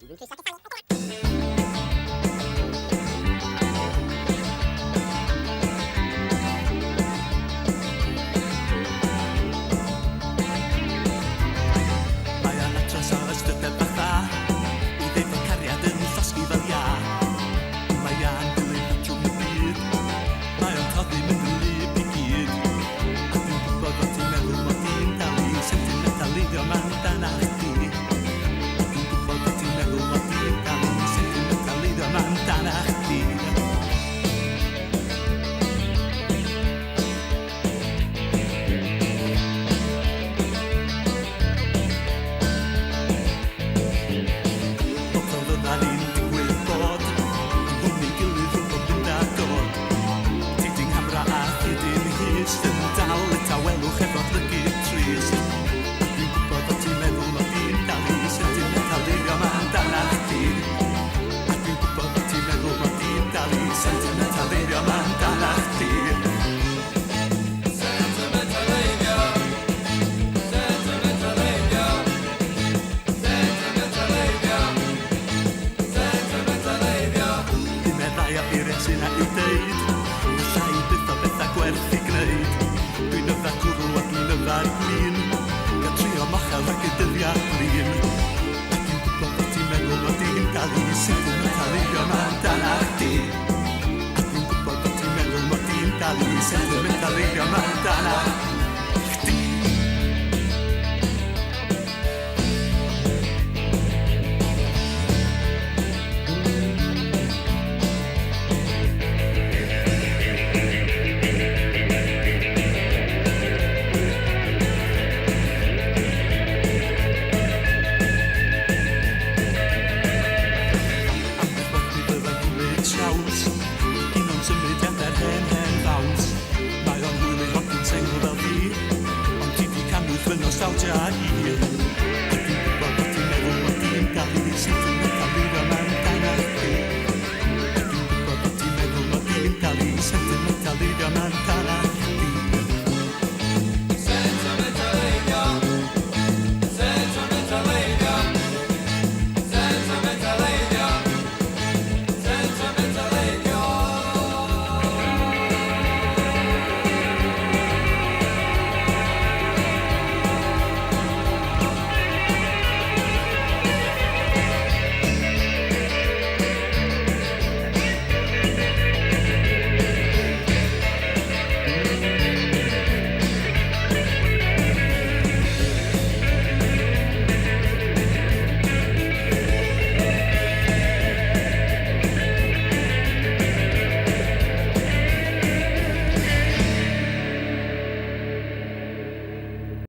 Mae o'n atros o ystydeb fatha I ddeud fod cariad yn llosgi fel ia Mae ia'n dilyn trwy'n y byd Mae o'n codi mynd yn lyb I gyd A dwi'n gwybod fod ti'n meddwl mod i'n dal I sentimental iddio man dan a'ch di A dwi'n gwybod fod ti'n meddwl mod i'n dal I sentimental iddio man dan a'ch di Welwch efo'r lygyd trist A dwi'n gwybod fod ti'n meddwl mod i'n dal I sentimental iddio man dan a'ch di A dwi'n gwybod fod ti'n meddwl mod i'n dal I sentimental iddio man dan a'ch di Sentimental iddio Sentimental iddio Sentimental iddio Sentimental iddio Un neu ddau o eiriau sy'n i'w deud Llai byth o bethau gwerth I gneud Dwi'n yfad cwrw a dwi'n yfad glin Ga trio mochel ac y dyddiad blin A dwi'n gwybod fod ti'n meddwl mod i'n dal I sentimental iddio man dan a'ch di A dwi'n gwybod fod ti'n meddwl mod i'n dal I sentimental iddio man dan a'ch di Un o'n symudiadau'r hen ddawns Mae o'n hwyl I hogyn sengl fel fi Ond ti di canwyll fy nostalgia I A dwi'n gwybod fod ti'n meddwl mod i'n dal I sentimental